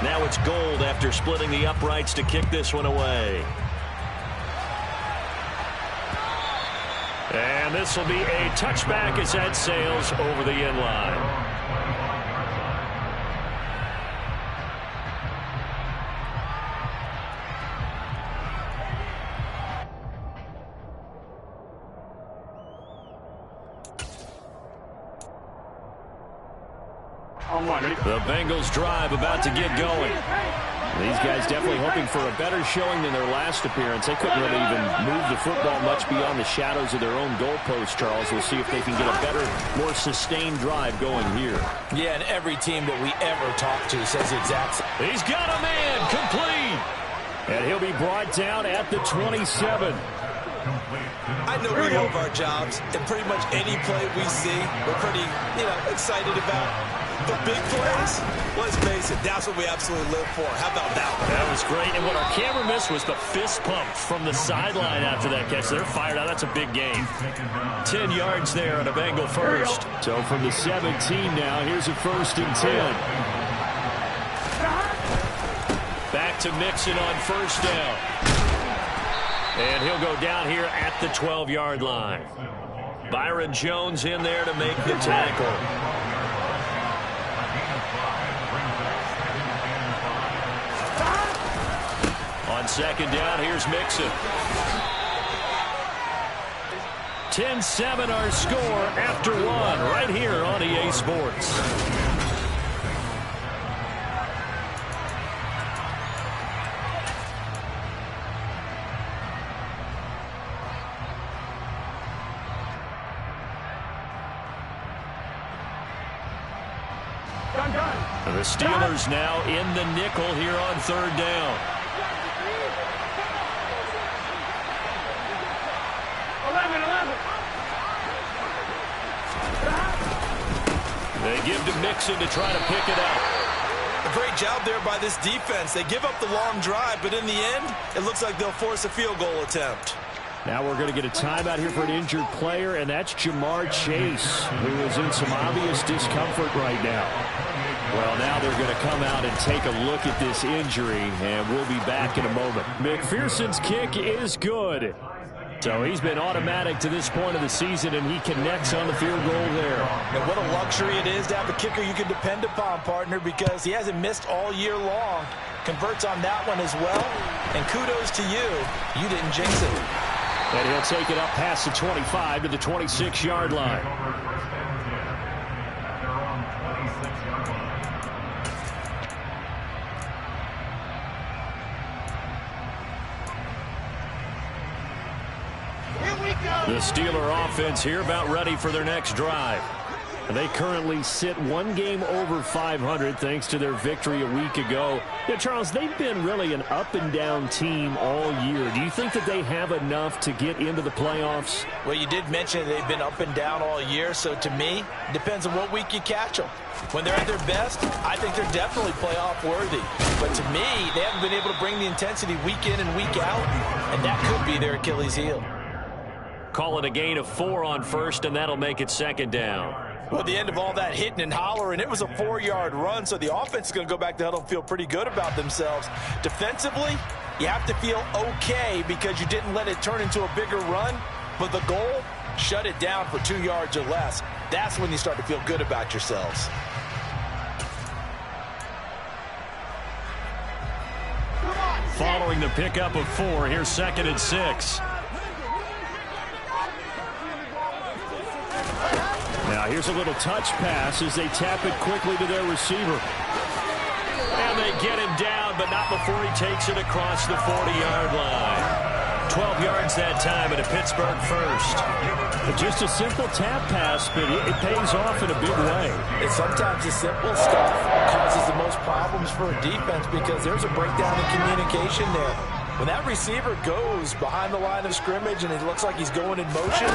Now it's Gold after splitting the uprights to kick this one away. And this will be a touchback as that sails over the end line. The Bengals drive about to get going. These guys definitely hoping for a better showing than their last appearance. They couldn't really even move the football much beyond the shadows of their own goalpost, Charles. We'll see if they can get a better, more sustained drive going here. Yeah, and every team that we ever talk to says the exact same. He's got a man complete. And he'll be brought down at the 27. I know we love our jobs, and pretty much any play we see, we're pretty, excited about. The big plays, let's face it, that's what we absolutely live for. How about that one? That was great, and what our camera missed was the fist pump from the sideline after that catch. They're fired out. That's a big gain. 10 yards there on a Bengal first. So from the 17 now, here's a 1st and 10. Back to Mixon on 1st down. And he'll go down here at the 12-yard line. Byron Jones in there to make the tackle. On 2nd down, here's Mixon. 10-7 our score after 1 right here on EA Sports. The Steelers now in the nickel here on 3rd down. They give to Mixon to try to pick it up. A great job there by this defense. They give up the long drive, but in the end, it looks like they'll force a field goal attempt. Now we're going to get a timeout here for an injured player, and that's Jamar Chase, who is in some obvious discomfort right now. Well, now they're going to come out and take a look at this injury, and we'll be back in a moment. McPherson's kick is good. So he's been automatic to this point of the season, and he connects on the field goal there. And what a luxury it is to have a kicker you can depend upon, partner, because he hasn't missed all year long. Converts on that one as well. And kudos to you. You didn't jinx it. And he'll take it up past the 25 to the 26-yard line. The Steeler offense here about ready for their next drive. They currently sit 1 game over 500 thanks to their victory a week ago. Yeah, Charles, they've been really an up-and-down team all year. Do you think that they have enough to get into the playoffs? Well, you did mention they've been up and down all year, so to me, it depends on what week you catch them. When they're at their best, I think they're definitely playoff worthy. But to me, they haven't been able to bring the intensity week in and week out, and that could be their Achilles heel. Call it a gain of 4 on 1st, and that'll make it 2nd down. Well, at the end of all that hitting and hollering, it was a 4-yard run, so the offense is going to go back to huddle and feel pretty good about themselves. Defensively, you have to feel okay because you didn't let it turn into a bigger run, but the goal, shut it down for 2 yards or less. That's when you start to feel good about yourselves. Following the pickup of 4, here's 2nd and 6. Now here's a little touch pass as they tap it quickly to their receiver. And they get him down, but not before he takes it across the 40-yard line. 12 yards that time and a Pittsburgh first. Just a simple tap pass, but it pays off in a big way. And sometimes the simple stuff causes the most problems for a defense because there's a breakdown in communication there. When that receiver goes behind the line of scrimmage and it looks like he's going in motion,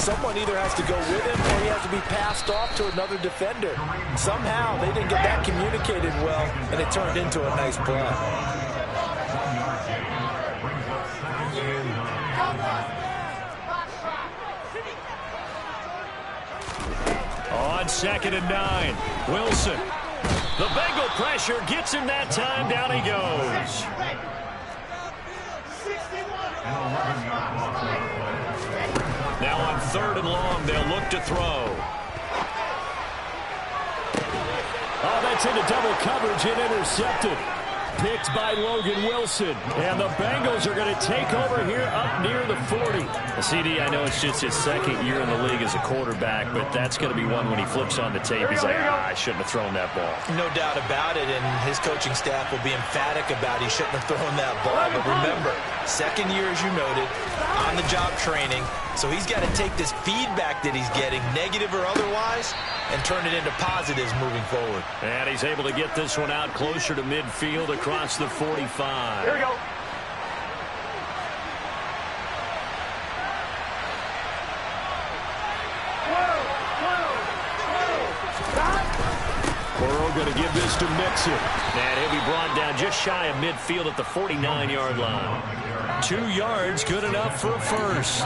someone either has to go with him or he has to be passed off to another defender. Somehow they didn't get that communicated well, and it turned into a nice play. On 2nd and 9, Wilson. The Bengal pressure gets him that time. Down he goes. Now on 3rd and long, they'll look to throw. Oh, that's into double coverage and intercepted. Picked by Logan Wilson. And the Bengals are going to take over here up near the 40. CD, I know it's just his 2nd year in the league as a quarterback, but that's going to be one when he flips on the tape. He's like, I shouldn't have thrown that ball. No doubt about it, and his coaching staff will be emphatic about he shouldn't have thrown that ball. But remember, 2nd year, as you noted, on-the-job training. So he's got to take this feedback that he's getting, negative or otherwise, and turn it into positives moving forward. And he's able to get this one out closer to midfield across the 45. Here we go. Burrow going to give this to Mixon. And he'll be brought down just shy of midfield at the 49-yard line. 2 yards, good enough for a first.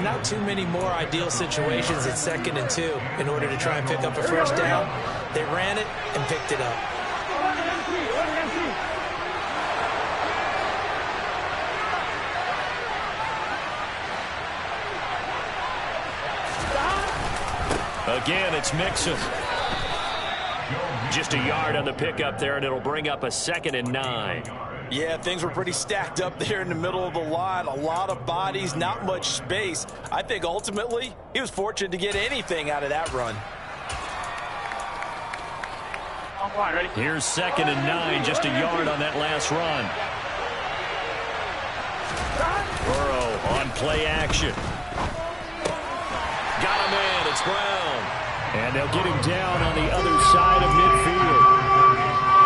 Not too many more ideal situations at 2nd and 2 in order to try and pick up a first down. They ran it and picked it up. Again, it's Mixon. Just a yard on the pickup there, and it'll bring up a 2nd and 9. Yeah, things were pretty stacked up there in the middle of the line. A lot of bodies, not much space. I think ultimately he was fortunate to get anything out of that run. Here's 2nd and 9, just a yard on that last run. Burrow on play action. Got him in, it's Brown. And they'll get him down on the other side of midfield.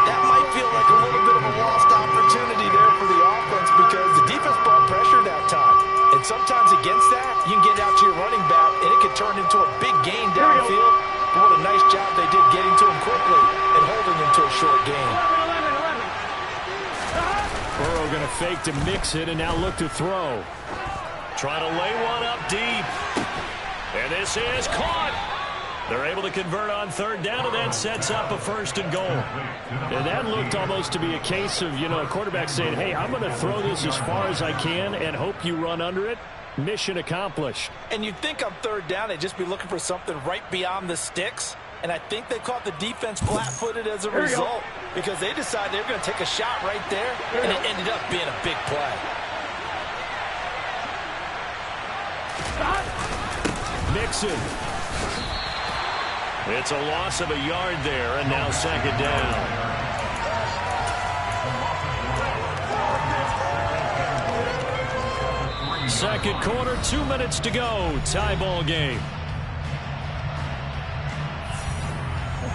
That might feel like a little bit of a lost opportunity there for the offense because the defense brought pressure that time. And sometimes against that, you can get out to your running back, and it could turn into a big gain downfield. But what a nice job they did getting to him quickly and holding him to a short gain. Burrow going to fake to Mixon and now look to throw. Trying to lay one up deep. And this is caught. They're able to convert on 3rd down, and that sets up a 1st and goal. And that looked almost to be a case of, a quarterback saying, hey, I'm going to throw this as far as I can and hope you run under it. Mission accomplished. And you'd think on 3rd down, they'd just be looking for something right beyond the sticks. And I think they caught the defense flat-footed as a result because they decided they were going to take a shot right there, and it ended up being a big play. Mixon. It's a loss of a yard there, and now 2nd down. Second quarter, 2 minutes to go. Tie ball game.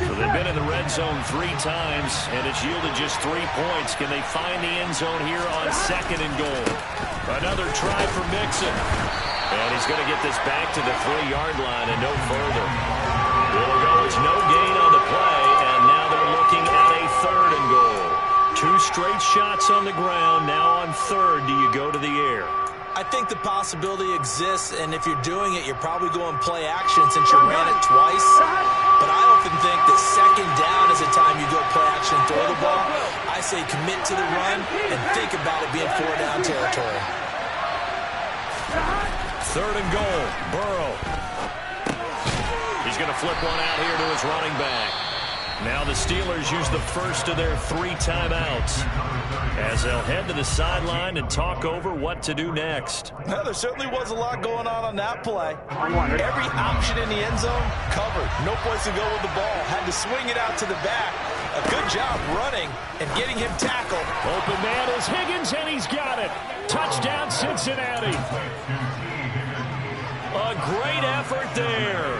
So they've been in the red zone 3 times, and it's yielded just 3 points. Can they find the end zone here on 2nd and goal? Another try for Mixon. And he's going to get this back to the 3-yard line and no further. It'll go as no gain on the play, and now they're looking at a 3rd and goal. 2 straight shots on the ground. Now on 3rd, do you go to the air? I think the possibility exists, and if you're doing it, you're probably going play action since you ran it twice. But I often think that 2nd down is a time you go play action and throw the ball. I say commit to the run and think about it being 4-down territory. 3rd and goal. Burrow. He's going to flip one out here to his running back. Now the Steelers use the first of their 3 timeouts as they'll head to the sideline and talk over what to do next. Well, there certainly was a lot going on that play. Every option in the end zone covered. No place to go with the ball. Had to swing it out to the back. A good job running and getting him tackled. Open man is Higgins, and he's got it. Touchdown, Cincinnati. A great effort there.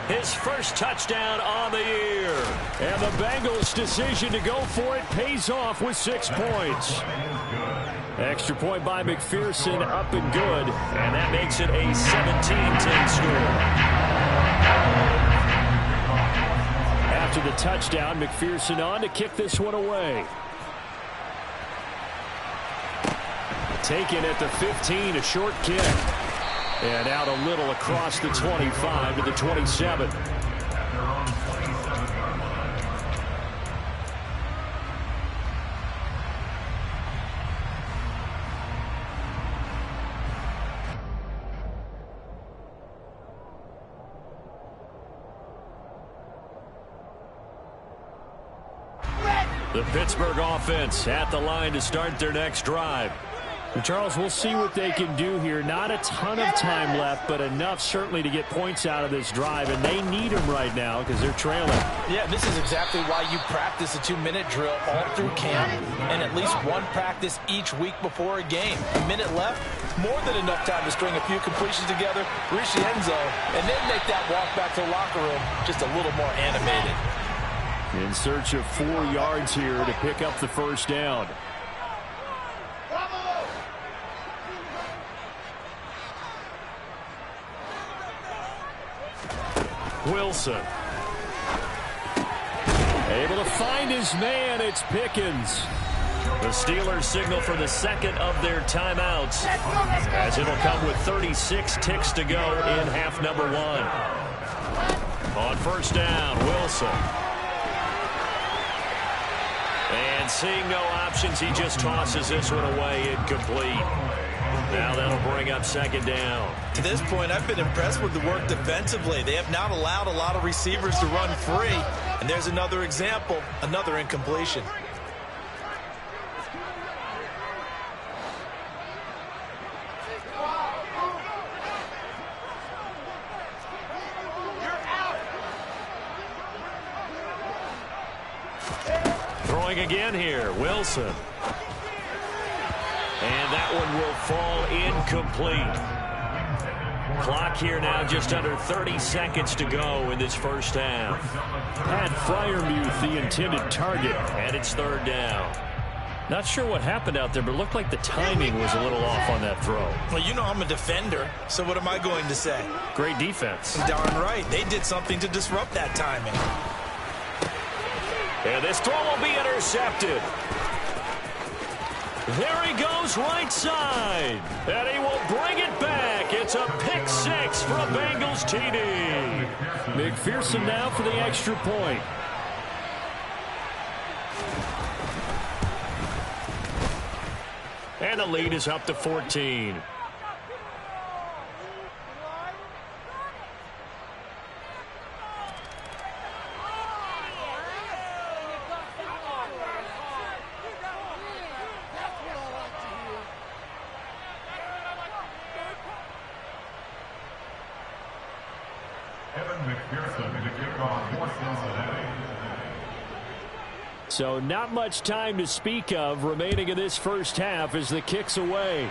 His first touchdown on the year. And the Bengals' decision to go for it pays off with 6 points. Extra point by McPherson, up and good. And that makes it a 17-10 score. After the touchdown, McPherson on to kick this one away. Taken at the 15, a short kick. And out a little across the 25 to the 27. The Pittsburgh offense at the line to start their next drive. Charles, we'll see what they can do here. Not a ton of time left, but enough certainly to get points out of this drive, and they need them right now because they're trailing. Yeah, this is exactly why you practice a 2-minute drill all through camp and at least one practice each week before a game. A minute left, more than enough time to string a few completions together, reach the end zone, and then make that walk back to the locker room just a little more animated. In search of 4 yards here to pick up the first down. Wilson. Able to find his man. It's Pickens. The Steelers signal for the second of their timeouts, as it'll come with 36 ticks to go in half number 1. On first down, Wilson. And seeing no options, he just tosses this one away, incomplete. Now that'll bring up second down. To this point, I've been impressed with the work defensively. They have not allowed a lot of receivers to run free. And there's another example, another incompletion. Throwing again here, Wilson. And that one will fall incomplete. Clock here now just under 30 seconds to go in this first half. Pat Freiermuth, the intended target, and it's third down. Not sure what happened out there, but it looked like the timing was a little off on that throw. Well, you know I'm a defender, so what am I going to say? Great defense. Darn right. They did something to disrupt that timing. And this throw will be intercepted. There he goes right side. And he will bring it back. It's a pick 6 for a Bengals TD. McPherson now for the extra point. And the lead is up to 14. So not much time to speak of remaining in this first half as the kick's away.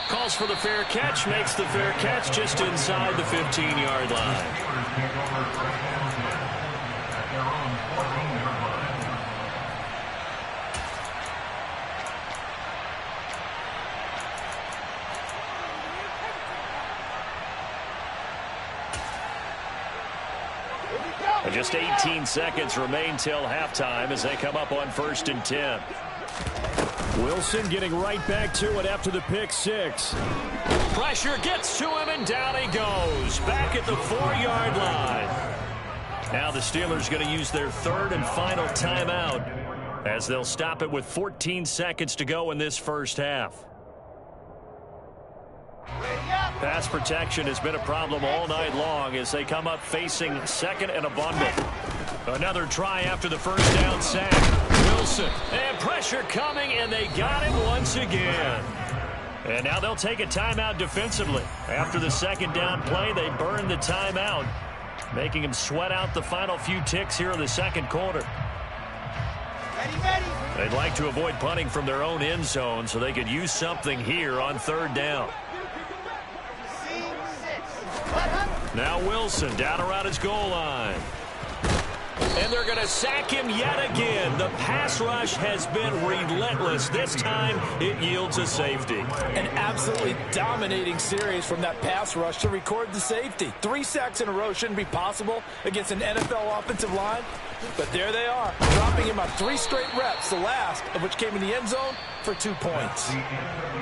Calls for the fair catch, makes the fair catch just inside the 15-yard line. Just 18 seconds remain till halftime as they come up on 1st and 10. Wilson getting right back to it after the pick 6. Pressure gets to him and down he goes. Back at the 4-yard line. Now the Steelers going to use their third and final timeout as they'll stop it with 14 seconds to go in this first half. Pass protection has been a problem all night long as they come up facing second and a bundle. Another try after the first down sack. Wilson, and pressure coming, and they got him once again. And now they'll take a timeout defensively. After the second down play, they burn the timeout, making them sweat out the final few ticks here in the second quarter. They'd like to avoid punting from their own end zone so they could use something here on third down. Now Wilson down around his goal line. And they're going to sack him yet again. The pass rush has been relentless. This time it yields a safety. An absolutely dominating series from that pass rush to record the safety. 3 sacks in a row shouldn't be possible against an NFL offensive line. But there they are, dropping him on 3 straight reps, the last of which came in the end zone for 2 points.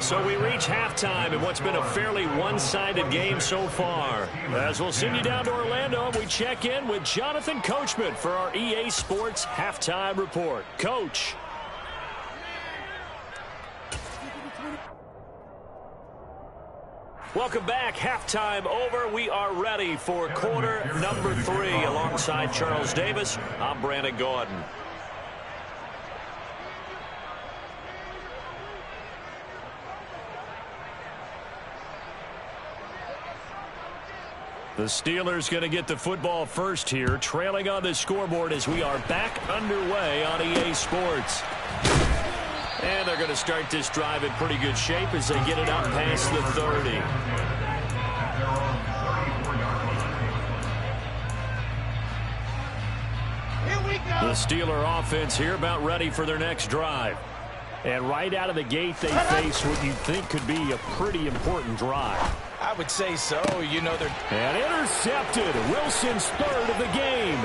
So we reach halftime in what's been a fairly one-sided game so far. As we'll send you down to Orlando, we check in with Jonathan Coachman for our EA Sports Halftime Report. Coach. Welcome back. Halftime over. We are ready for quarter number 3 alongside Charles Davis. I'm Brandon Gaudin. The Steelers going to get the football first here, trailing on the scoreboard as we are back underway on EA Sports. And they're going to start this drive in pretty good shape as they get it up past the 30. The Steeler offense here about ready for their next drive. And right out of the gate, they face what you think could be a pretty important drive. I would say so. You know, they're... And intercepted. Wilson's third of the game.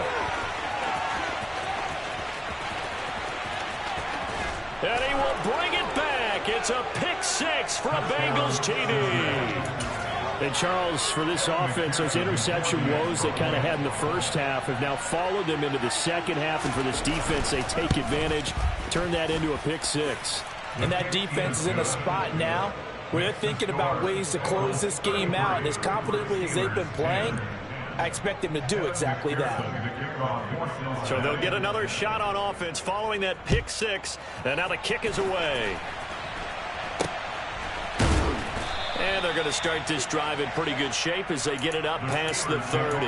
And he will bring it back. It's a pick six for a Bengals TD. And, Charles, for this offense, those interception woes they kind of had in the first half have now followed them into the second half. And for this defense, they take advantage, turn that into a pick six. And that defense is in a spot now where they're thinking about ways to close this game out. And as confidently as they've been playing, I expect them to do exactly that. So they'll get another shot on offense following that pick six. And now the kick is away. And they're going to start this drive in pretty good shape as they get it up past the 30.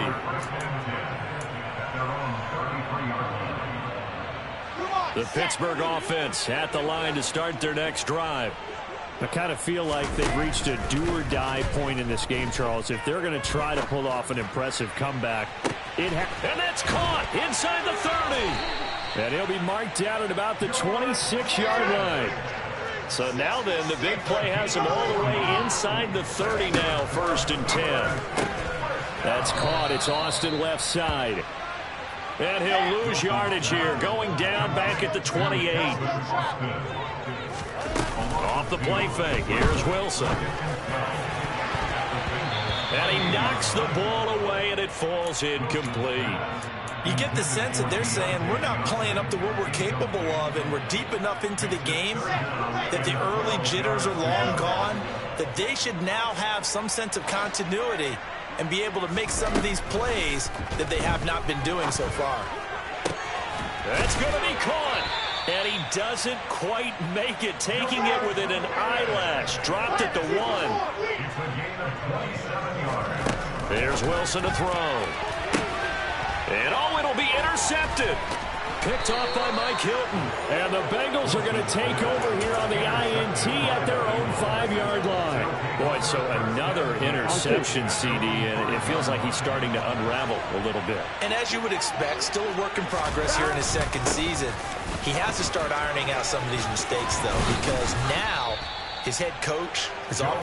The Pittsburgh offense at the line to start their next drive. I kind of feel like they've reached a do-or-die point in this game, Charles. If they're going to try to pull off an impressive comeback, and that's caught inside the 30. And he'll be marked down at about the 26-yard line. So now then, the big play has him all the way inside the 30 now, 1st and 10. That's caught. It's Austin left side. And he'll lose yardage here, going down back at the 28. Off the play fake. Here's Wilson. And he knocks the ball away, and it falls incomplete. You get the sense that they're saying we're not playing up to what we're capable of, and we're deep enough into the game that the early jitters are long gone, that they should now have some sense of continuity and be able to make some of these plays that they have not been doing so far. That's going to be caught. And he doesn't quite make it, taking it within an eyelash. Dropped at the 1. There's Wilson to throw. And oh, it'll be intercepted. Picked off by Mike Hilton. And the Bengals are going to take over here on the INT at their own 5-yard line. Boy, so another interception, CD, and it feels like he's starting to unravel a little bit. And as you would expect, still a work in progress here in his second season. He has to start ironing out some of these mistakes, though, because now his head coach is off.